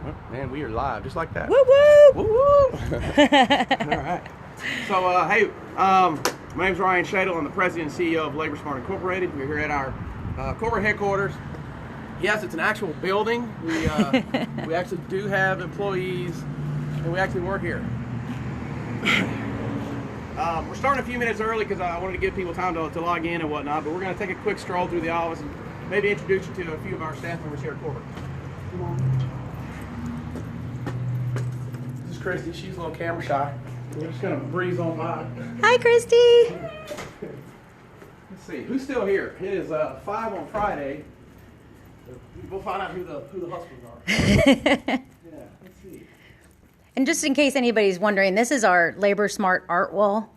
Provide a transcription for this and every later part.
Well, man, we are live just like that. Woo woo! Woo woo! All right. So, hey, my name's Ryan Shadle. I'm the president and CEO of Labor Smart Incorporated. We're here at our corporate headquarters. Yes, it's an actual building. We actually do have employees, and we actually work here. We're starting a few minutes early because I wanted to give people time to log in and whatnot, but we're going to take a quick stroll through the office and maybe introduce you to a few of our staff members here at corporate. This is Christy. She's a little camera shy. We're just going to breeze on by. Hi, Christy. Let's see. Who's still here? It is 5 on Friday. We'll find out who the hustlers are. Yeah, let's see. And just in case anybody's wondering, this is our Labor Smart art wall.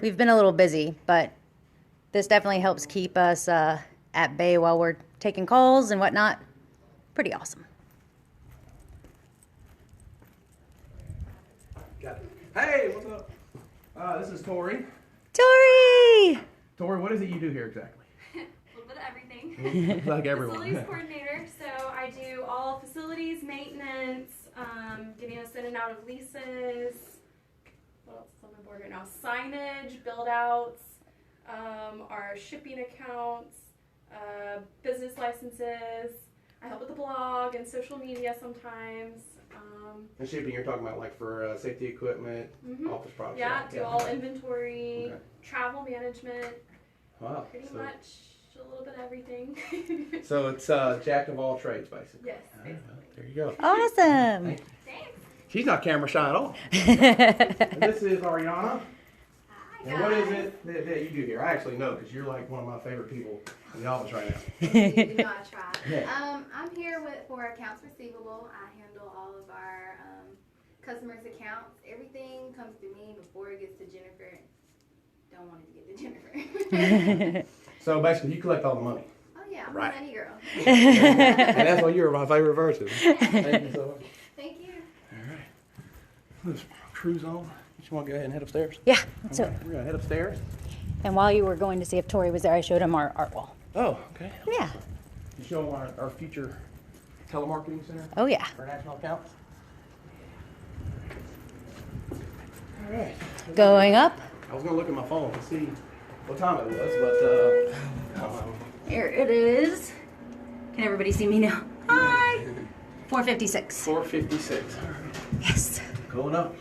We've been a little busy, but this definitely helps keep us at bay while we're taking calls and whatnot. Pretty awesome. Got it. Hey, what's up? This is Tori. Tori! Tori, what is it you do here exactly? A little bit of everything. Like everyone. Facilities coordinator, so I do all facilities maintenance, getting us in and out of leases. What else is on my board right now? Signage, build outs, our shipping accounts, business licenses. I help with the blog and social media sometimes. And shipping, you're talking about like for safety equipment, office products. Yeah, right? do all inventory, Okay. travel management, Wow. pretty So- much a little bit of everything. So it's jack of all trades, basically. Yes, All right, basically. there you go. Awesome. Thank you. Thanks. She's not camera shy at all. And this is Ariana. Hi, And what is it that you do here? I actually know because you're like one of my favorite people in the office right now. You know I try. Yeah. I'm here for accounts receivable. I handle all of our customers' accounts. Everything comes to me before it gets to Jennifer. Don't want it to get to Jennifer. So basically, you collect all the money. Oh yeah, I'm Right. a money girl. And that's why you're my favorite person. Thank you so much. Thank you. All right. Let's cruise on. You want to go ahead and head upstairs? Yeah, All so, right, we're going to head upstairs. and while you were going to see if Tori was there, I showed him our art wall. Oh, okay. Yeah. You show them our future telemarketing center, Oh, yeah. our national accounts. All right. Going up. I was going to look at my phone to see what time it was, but Here it is. Can everybody see me now? Hi. 4:56. 4:56. All right. Yes. Going up.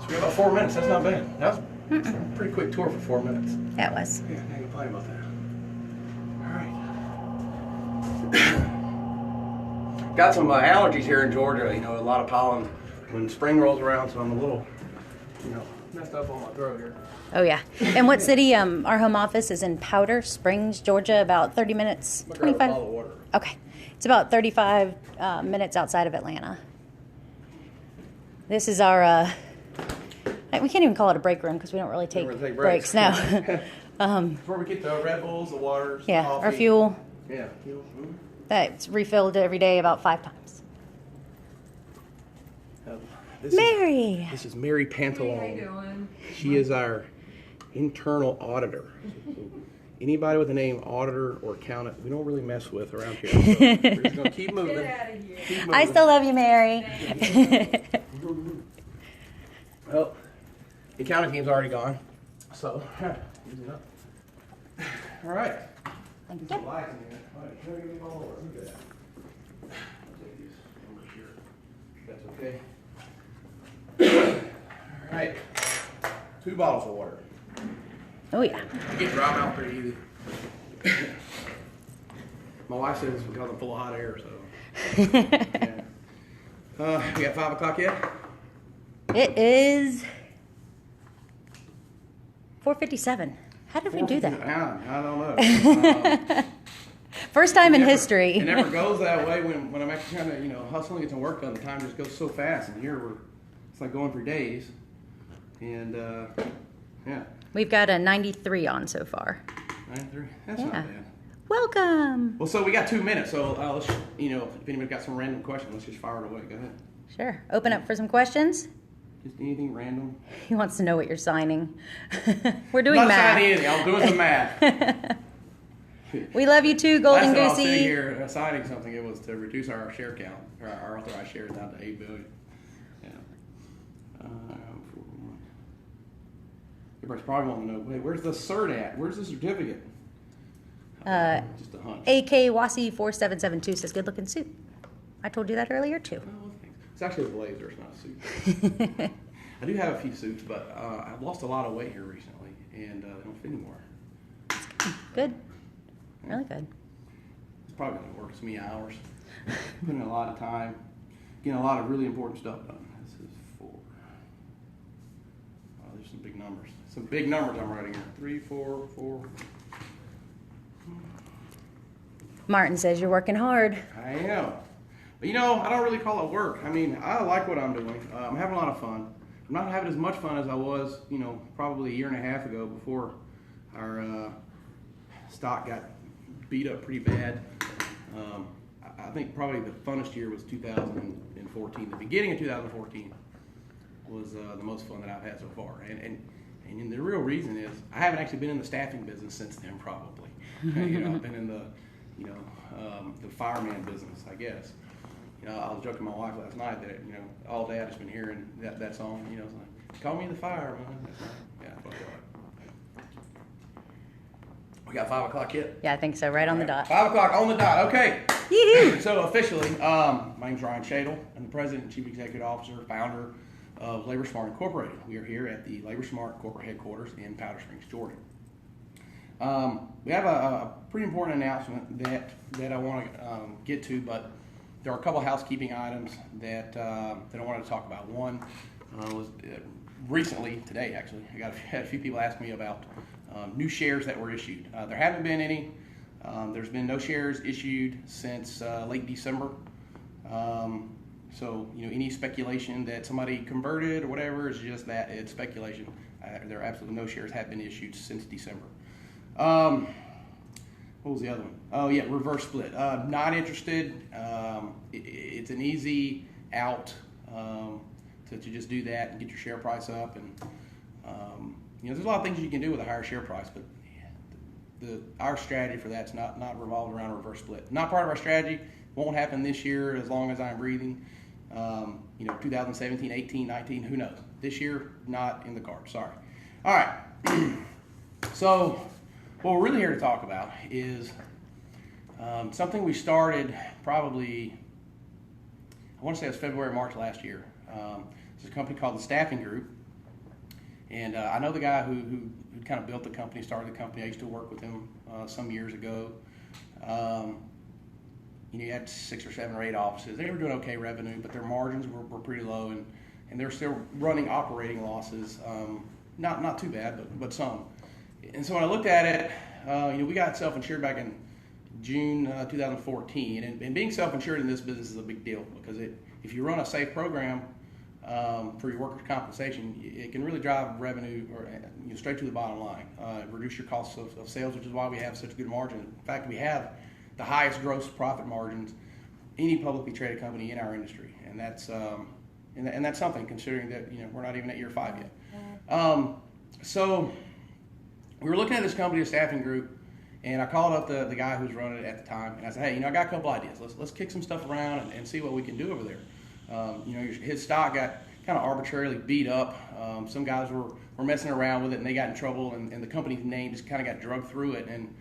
So we got about 4 minutes. That's not bad. That was a pretty quick tour for 4 minutes. That was. Yeah, I ain't complain about that. All right. Got some allergies here in Georgia. You know, a lot of pollen when spring rolls around, so I'm a little, messed up on my throat here. Oh, yeah. And what city? Our home office is in Powder Springs, Georgia, about 30 minutes. I'm gonna grab a 25. bottle of water. Okay. It's about 35 minutes outside of Atlanta. This is our, we can't even call it a break room because we don't really take, really take breaks breaks. now. It's where we get the Red Bulls, the waters, Yeah, coffee. our fuel. Yeah, fuel. That's refilled every day about 5 times. This Mary! This is Mary Pantalone. How you doing? She is our internal auditor. So anybody with the name auditor or accountant, we don't really mess with around here. So we're just going to keep moving. Get out of here. Keep moving. I still love you, Mary. Well, the accounting team's already gone. So, easy enough. All right. Thank you. Some lights in here. All right, can I get them all over? Look at that. I'll take these over here. That's okay. All right. 2 bottles of water. Oh, yeah. You get dry mouth pretty easy. My wife says it's because I'm full of hot air, so. Yeah. We got 5 o'clock yet? It is 4:57. How did we do that? I don't know. First time in It never- history. It never goes that way when I'm actually trying to, hustle and get some work done. The time just goes so fast, and here it's like going for days. And yeah, We've got a 93 on so far. 93. That's Yeah. not bad. Welcome. Well, so we got 2 minutes. So let's, if anybody's got some random questions, let's just fire it away. Go ahead. Sure. Open up for some questions. Just anything random. He wants to know what you're signing. We're doing I'm not math. signing anything. I'm doing some math. We love you too, Golden Last time I was sitting Goosey. here signing something, it was to reduce our share count, or our authorized shares down to 8 billion. Yeah. Everybody's probably wanting to know, hey, where's the cert at? Where's the certificate? Just a hunch. AK Wasi 4772 says good looking suit. I told you that earlier too. Oh, thanks. It's actually a blazer, it's not a suit. I do have a few suits, but I've lost a lot of weight here recently, and they don't fit anymore. Good. Really good. It's probably going to work as me hours. Putting a lot of time, getting a lot of really important stuff done. This is 4. Oh, there's some big numbers. Some big numbers I'm writing here. 3, 4, 4. Martin says you're working hard. I am. But you know, I don't really call it work. I mean, I like what I'm doing. I'm having a lot of fun. I'm not having as much fun as I was, you know, probably a year and a half ago before our stock got beat up pretty bad. I think probably the funnest year was 2014. The beginning of 2014 was the most fun that I've had so far. And the real reason is I haven't actually been in the staffing business since then, probably. You know, I've been in the, you know, the fireman business, I guess. You know, I was joking with my wife last night that, you know, all day I've just been hearing that song. You know, it's like, call me the fireman. That's right. Yeah, that's what I feel like. We got 5 o'clock yet? Yeah, I think so. Right on the dot. 5 o'clock on the dot. Okay. Yoo-hoo. So officially, my name's Ryan Shadle. I'm the president and chief executive officer, founder of Labor Smart Incorporated. We are here at the Labor Smart corporate headquarters in Powder Springs, Georgia. We have a pretty important announcement that I want to get to, but there are a couple of housekeeping items that I wanted to talk about. One was recently, today actually, had a few people ask me about new shares that were issued. There haven't been any. There's been no shares issued since late December. So, you know, any speculation that somebody converted or whatever is just that. It's speculation. There are absolutely no shares have been issued since December. What was the other one? Oh, yeah, reverse split. Not interested. It's an easy out to just do that and get your share price up. And, you know, there's a lot of things you can do with a higher share price, but our strategy for that's not revolved around a reverse split. Not part of our strategy. Won't happen this year as long as I'm breathing. You know, 2017, 18, 19, who knows? This year, not in the cards. Sorry. All right. So what we're really here to talk about is something we started probably, I want to say it was February, March last year. It's a company called the Staffing Group. And I know the guy who kind of built the company, started the company. I used to work with him some years ago. You know, he had 6 or 7 or 8 offices. They were doing okay revenue, but their margins were pretty low, and they're still running operating losses. Not too bad, but some. And so when I looked at it, you know, we got self-insured back in June 2014, and being self-insured in this business is a big deal because if you run a safe program for your workers' compensation, it can really drive revenue or you know, straight to the bottom line, reduce your costs of sales, which is why we have such good margins. In fact, we have the highest gross profit margins any publicly traded company in our industry, and that's and that's something considering that, you know, we're not even at year 5 yet. So we were looking at this company, a staffing group, and I called up the guy who was running it at the time, and I said, hey, you know, I got a couple ideas. Let's kick some stuff around and see what we can do over there. You know, his stock got kind of arbitrarily beat up. Some guys were messing around with it, and they got in trouble, and the company's name just kind of got drugged through it. And,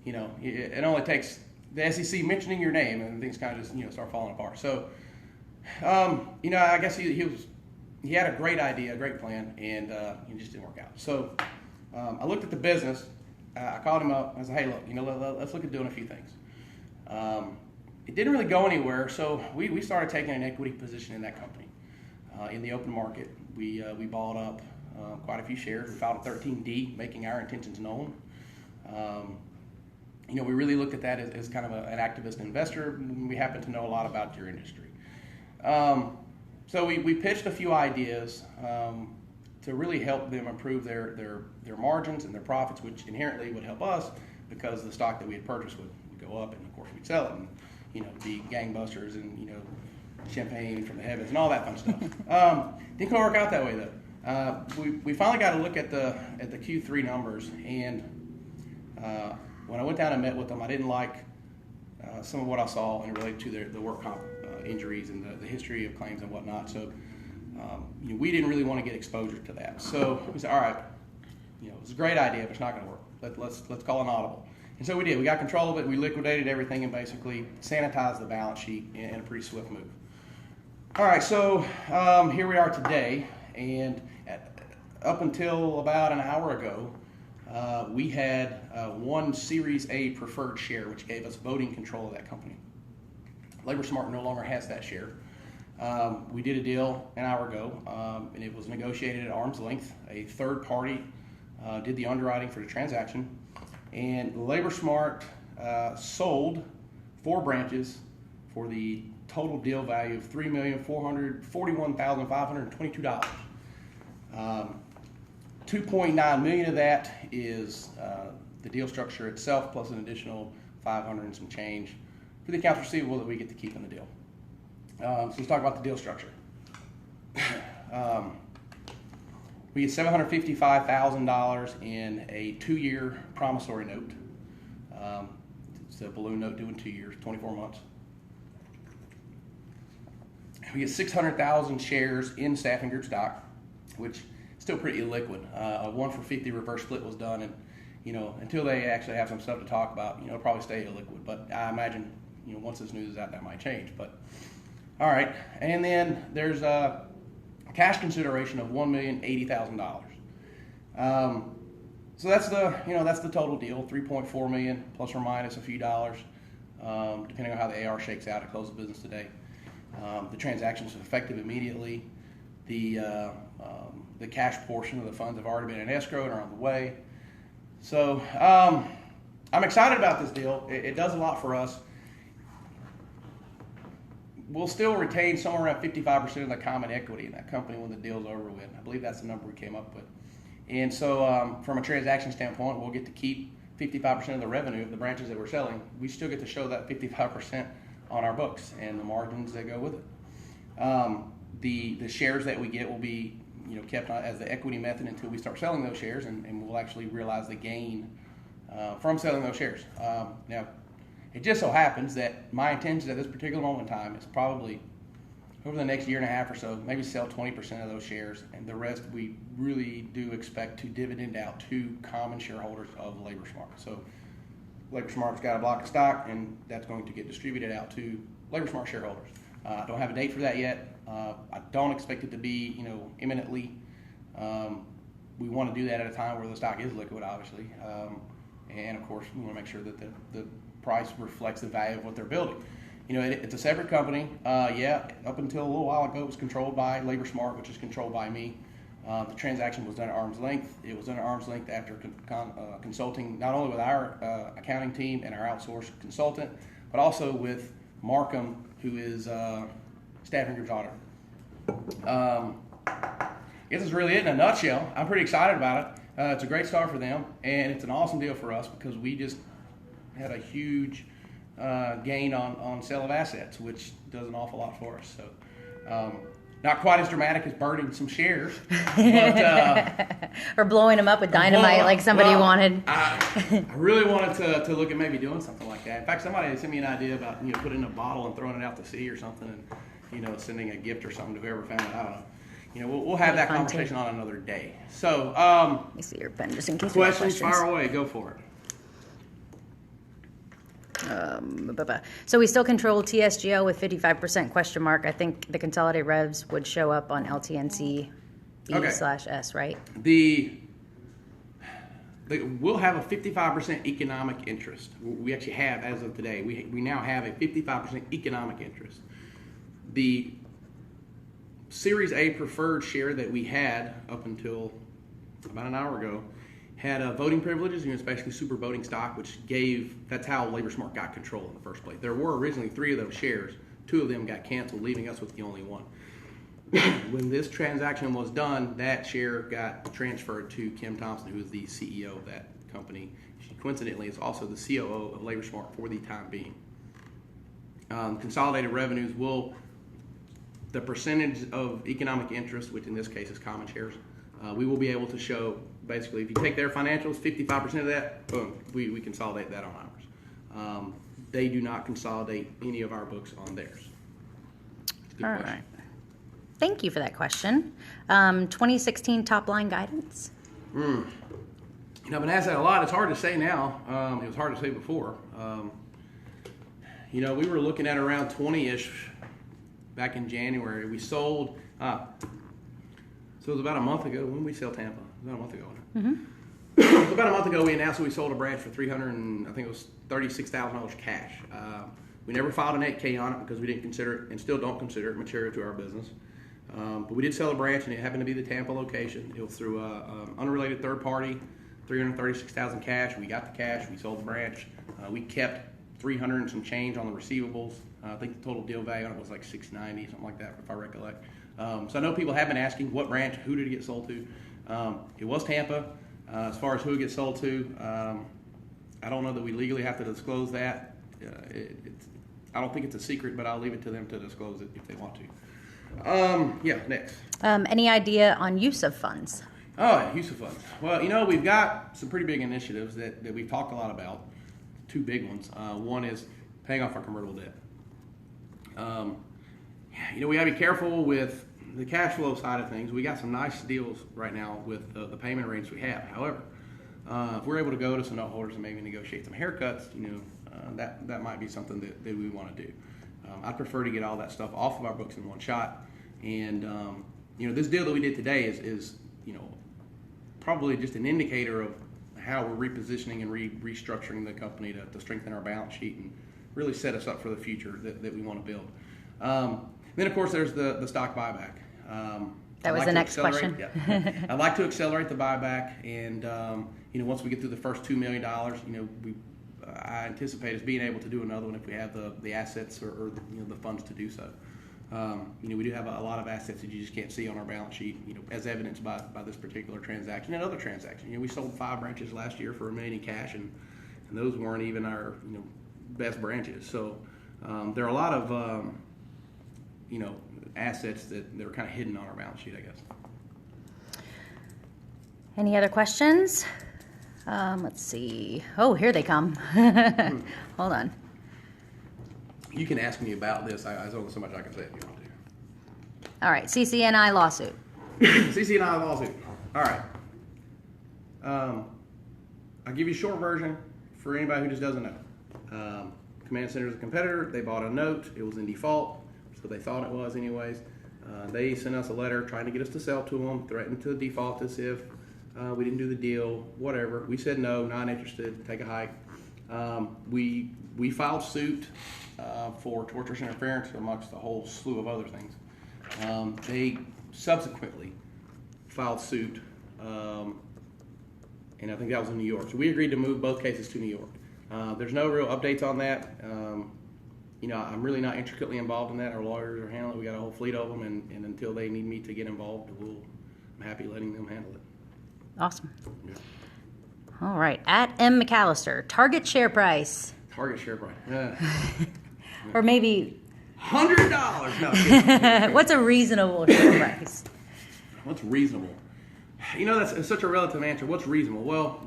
you know, it only takes the SEC mentioning your name, and things kind of just, you know, start falling apart. So, you know, I guess he had a great idea, a great plan, and it just didn't work out. So I looked at the business. I called him up. I said, hey, look, you know, let's look at doing a few things. It didn't really go anywhere, so we started taking an equity position in that company. In the open market, we bought up quite a few shares. We filed a 13D, making our intentions known. You know, we really looked at that as kind of an activist investor. We happen to know a lot about your industry. So we pitched a few ideas to really help them improve their margins and their profits, which inherently would help us because the stock that we had purchased would go up, and of course we'd sell it and, you know, be gangbusters and, you know, champagne from the heavens and all that fun stuff. Didn't quite work out that way though. We finally got to look at the Q3 numbers, and when I went down and met with them, I didn't like some of what I saw and related to the work comp injuries and the history of claims and whatnot. So we didn't really want to get exposure to that. So we said, all right, it's a great idea, but it's not going to work. Let's call an audible. And so we did. We got control of it. We liquidated everything and basically sanitized the balance sheet in a pretty swift move. All right, so here we are today, and up until about an hour ago, we had one Series A preferred share, which gave us voting control of that company. LaborSmart no longer has that share. We did a deal an hour ago, and it was negotiated at arm's length. A third party did the underwriting for the transaction, and LaborSmart sold 4 branches for the total deal value of $3,441,522. $2.9 million of that is the deal structure itself, plus an additional $500 and some change for the accounts receivable that we get to keep in the deal. So let's talk about the deal structure. We get $755,000 in a 2-year promissory note. It's a balloon note due in 2 years, 24 months. We get 600,000 shares in Staffing Group stock, which is still pretty illiquid. A 1-for-50 reverse split was done, and until they actually have some stuff to talk about, it'll probably stay illiquid. But I imagine once this news is out, that might change. But all right, and then there's a cash consideration of $1,080,000. So that's the total deal, $3.4 million plus or minus a few dollars, depending on how the AR shakes out at close of business today. The transaction is effective immediately. The cash portion of the funds have already been in escrow and are on the way. So I'm excited about this deal. It does a lot for us. We'll still retain somewhere around 55% of the common equity in that company when the deal's over with. I believe that's the number we came up with. And so from a transaction standpoint, we'll get to keep 55% of the revenue of the branches that we're selling. We still get to show that 55% on our books and the margins that go with it. The shares that we get will be kept as the equity method until we start selling those shares, and we'll actually realize the gain from selling those shares. Now, it just so happens that my intention at this particular moment in time is probably over the next year and a half or so, maybe sell 20% of those shares, and the rest we really do expect to dividend out to common shareholders of LaborSmart. So LaborSmart's got a block of stock, and that's going to get distributed out to LaborSmart shareholders. I don't have a date for that yet. I don't expect it to be, imminently. We want to do that at a time where the stock is liquid, obviously, and of course we want to make sure that the price reflects the value of what they're building. It's a separate company. Up until a little while ago, it was controlled by LaborSmart, which is controlled by me. The transaction was done at arm's length. It was done at arm's length after consulting not only with our accounting team and our outsourced consultant, but also with Markham, who is Staffing Group's auditor. I guess that's really it in a nutshell. I'm pretty excited about it. It's a great start for them, and it's an awesome deal for us because we just had a huge gain on sale of assets, which does an awful lot for us. So not quite as dramatic as burning some shares, but, or blowing them up with dynamite like somebody wanted. I really wanted to look at maybe doing something like that. In fact, somebody sent me an idea about putting it in a bottle and throwing it out to sea or something, and sending a gift or something to whoever found it. I don't know. We'll have that conversation on another day. So let me see your pen just in case. Questions, fire away. Go for it. So we still control TSGO with 55% question mark. I think the consolidated revs would show up on LTNC B/S, right? We'll have a 55% economic interest. We actually have, as of today, we now have a 55% economic interest. The Series A preferred share that we had up until about an hour ago had voting privileges, it's basically super voting stock, that's how LaborSmart got control in the first place. There were originally 3 of those shares. 2 of them got canceled, leaving us with the only one. When this transaction was done, that share got transferred to Kim Thompson, who is the CEO of that company. She coincidentally is also the COO of LaborSmart for the time being. Consolidated revenues the percentage of economic interest, which in this case is common shares, we will be able to show, basically, if you take their financials, 55% of that, boom, we consolidate that on ours. They do not consolidate any of our books on theirs. Good All question. right. Thank you for that question. 2016 top line guidance. You know, I've been asked that a lot. It's hard to say now. It was hard to say before. You know, we were looking at around 20-ish back in January. We sold, so it was about a month ago. When did we sell Tampa? It was about a month ago. It was about a month ago we announced that we sold a branch for $36,000 cash. We never filed an 8K on it because we didn't consider it, and still don't consider it, material to our business. But we did sell a branch, and it happened to be the Tampa location. It was through an unrelated third party, $336,000 cash. We got the cash. We sold the branch. We kept 300 and some change on the receivables. I think the total deal value on it was like $690, something like that, if I recollect. So I know people have been asking what branch, who did it get sold to. It was Tampa. As far as who it gets sold to, I don't know that we legally have to disclose that. I don't think it's a secret, but I'll leave it to them to disclose it if they want to. Yeah, next. Any idea on use of funds? Oh, use of funds. Well, you know, we've got some pretty big initiatives that we've talked a lot about. Two big ones. One is paying off our convertible debt. You know, we got to be careful with the cash flow side of things. We got some nice deals right now with the payment rates we have. However, if we're able to go to some note holders and maybe negotiate some haircuts, you know, that might be something that we want to do. I'd prefer to get all that stuff off of our books in one shot. And, you know, this deal that we did today is you know, probably just an indicator of how we're repositioning and restructuring the company to strengthen our balance sheet and really set us up for the future that we want to build. Then, of course, there's the stock buyback. That was the next question. Yeah. I'd like to accelerate the buyback, and you know, once we get through the first $2 million, you know, I anticipate us being able to do another one if we have the assets or you know, the funds to do so. You know, we do have a lot of assets that you just can't see on our balance sheet, you know, as evidenced by this particular transaction and other transactions. You know, we sold 5 branches last year for $1 million in cash, and those weren't even our, you know, best branches. So there are a lot of you know, assets that are kind of hidden on our balance sheet, I guess. Any other questions? Let's see. Oh, here they come. Hold on. You can ask me about this. There's only so much I can say if you want to. All right, CCNI lawsuit. CCNI lawsuit. All right. I'll give you a short version for anybody who just doesn't know. Command Center is a competitor. They bought a note. It was in default, so they thought it was anyways. They sent us a letter trying to get us to sell to them, threatened to default us if we didn't do the deal, whatever. We said no, not interested, take a hike. We filed suit for tortious interference amongst a whole slew of other things. They subsequently filed suit, and I think that was in New York. So we agreed to move both cases to New York. There's no real updates on that. You know, I'm really not intricately involved in that. Our lawyers are handling it. We got a whole fleet of them, and until they need me to get involved, I'm happy letting them handle it. Awesome. Yeah. All right, at M. McAllister, target share price. Target share price. Or maybe $100. No, kidding. what's a reasonable share price? What's reasonable? You know, that's such a relative answer. What's reasonable? Well,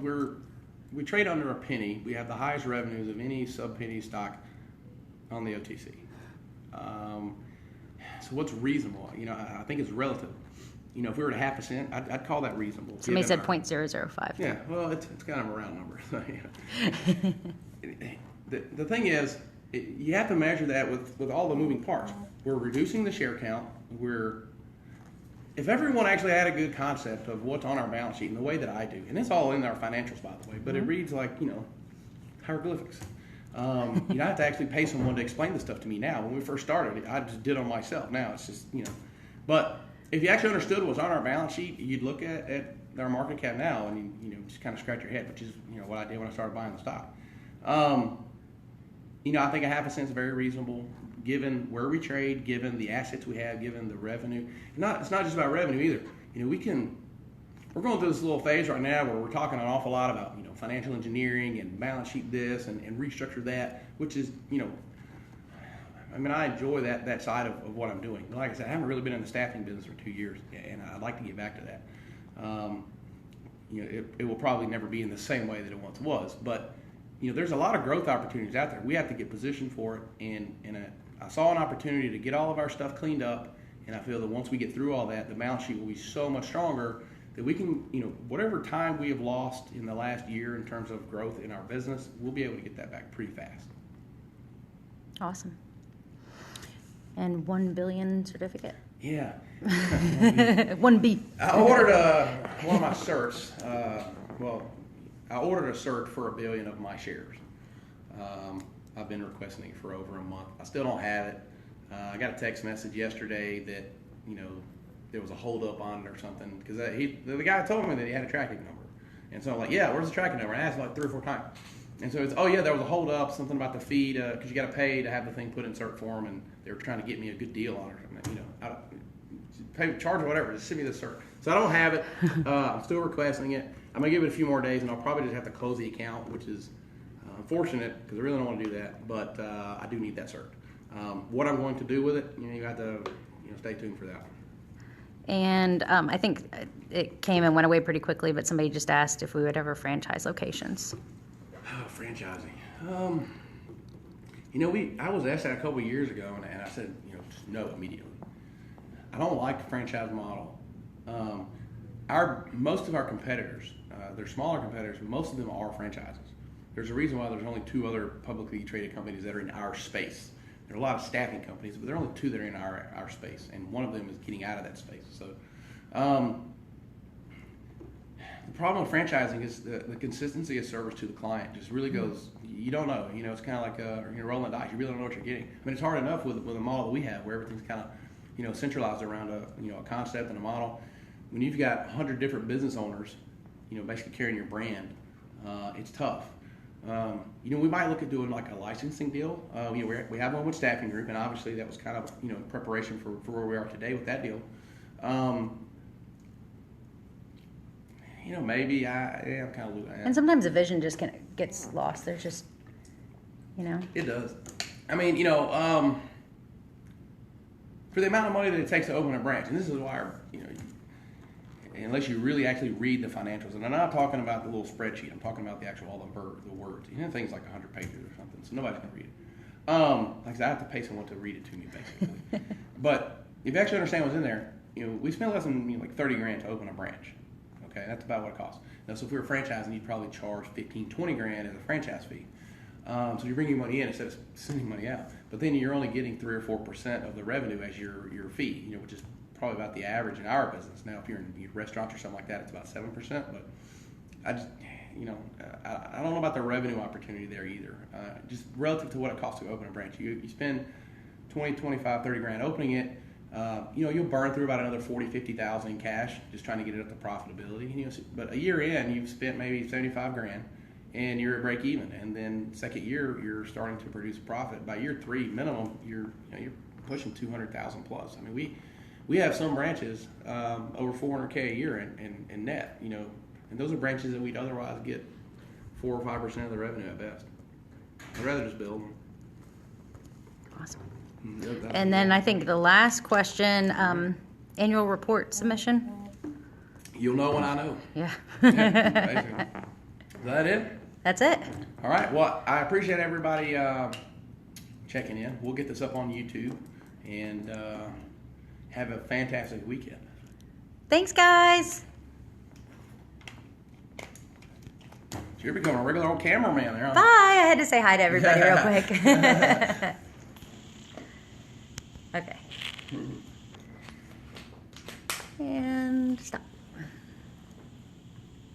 we trade under a penny. We have the highest revenues of any sub-penny stock on the OTC. So what's reasonable? You know, I think it's relative. You know, if we were at 0.5 cent, I'd call that reasonable. Somebody said 0.005. Yeah, well, it's kind of a round number. So, yeah. The thing is, you have to measure that with all the moving parts. We're reducing the share count. If everyone actually had a good concept of what's on our balance sheet in the way that I do, and it's all in our financials, by the way, but it reads like, you know, hieroglyphics. You don't have to actually pay someone to explain this stuff to me now. When we first started, I just did it on myself. Now it's just, you know. But if you actually understood what's on our balance sheet, you'd look at our market cap now and you know, just kind of scratch your head, which is, you know, what I did when I started buying the stock. You know, I think 0.5 cent is very reasonable given where we trade, given the assets we have, given the revenue. It's not just about revenue either. You know, we're going through this little phase right now where we're talking an awful lot about, you know, financial engineering and balance sheet this and restructure that, which is, you know, I mean, I enjoy that side of what I'm doing. Like I said, I haven't really been in the staffing business for 2 years, and I'd like to get back to that. It will probably never be in the same way that it once was. But there's a lot of growth opportunities out there. We have to get positioned for it, and I saw an opportunity to get all of our stuff cleaned up, and I feel that once we get through all that, the balance sheet will be so much stronger that we can, whatever time we have lost in the last year in terms of growth in our business, we'll be able to get that back pretty fast. Awesome. And 1 billion certificate? Yeah. 1B. I ordered one of my certs. I ordered a cert for $1 billion of my shares. I've been requesting it for over a month. I still don't have it. I got a text message yesterday that there was a holdup on it or something, because the guy told me that he had a tracking number, and so I'm like, yeah, where's the tracking number? And I asked like 3 or 4 times, and so it's, oh yeah, there was a holdup, something about the fee, because you got to pay to have the thing put in cert form, and they were trying to get me a good deal on it. Charge or whatever, just send me the cert. So I don't have it. I'm still requesting it. I'm gonna give it a few more days, and I'll probably just have to close the account, which is unfortunate because I really don't want to do that. But I do need that cert. What I'm going to do with it, you have to stay tuned for that. And I think it came and went away pretty quickly, but somebody just asked if we would ever franchise locations. Oh, franchising. I was asked that a couple of years ago, and I said, just no immediately. I don't like the franchise model. Most of our competitors, they're smaller competitors, but most of them are franchises. There's a reason why there's only 2 other publicly traded companies that are in our space. There are a lot of staffing companies, but there are only 2 that are in our space, and one of them is getting out of that space. So the problem with franchising is the consistency of service to the client just really goes, you don't know. It's kind of like you're rolling dice. You really don't know what you're getting. I mean, it's hard enough with a model that we have where everything's kind of centralized around a concept and a model. When you've got 100 different business owners, basically carrying your brand, it's tough. We might look at doing like a licensing deal. We have one with Staffing Group, and obviously that was kind of in preparation for where we are today with that deal. Maybe I'm kind of. And sometimes the vision just gets lost. There's just, It does. I mean, for the amount of money that it takes to open a branch, and this is why, unless you really actually read the financials, and I'm not talking about the little spreadsheet, I'm talking about the actual all the words. Things like 100 pages or something, so nobody's gonna read it. Like I said, I have to pay someone to read it to me, basically. But if you actually understand what's in there, we spend less than like $30,000 to open a branch. Okay, that's about what it costs. Now, so if we were franchising, you'd probably charge $15,000-$20,000 as a franchise fee. So you're bringing money in instead of sending money out. But then you're only getting 3 or 4% of the revenue as your fee, which is probably about the average in our business. Now, if you're in restaurants or something like that, it's about 7%. But I just, I don't know about the revenue opportunity there either. Just relative to what it costs to open a branch, you spend 20, 25, 30 grand opening it. You'll burn through about another 40, 50,000 in cash just trying to get it up to profitability. But a year in, you've spent maybe 75 grand. And you're at break even, and then second year you're starting to produce a profit. By year 3 minimum, you're pushing 200,000 plus. I mean, we have some branches over 400K a year in net, and those are branches that we'd otherwise get 4 or 5% of the revenue at best. I'd rather just build them. Awesome. And then I think the last question, annual report submission. You'll know when I know. Yeah. Basically. Is that it? That's it. All right. Well, I appreciate everybody checking in. We'll get this up on YouTube, and have a fantastic weekend. Thanks, guys. So you're becoming a regular old cameraman there, huh? Bye. I had to say hi to everybody real quick. Okay. And stop.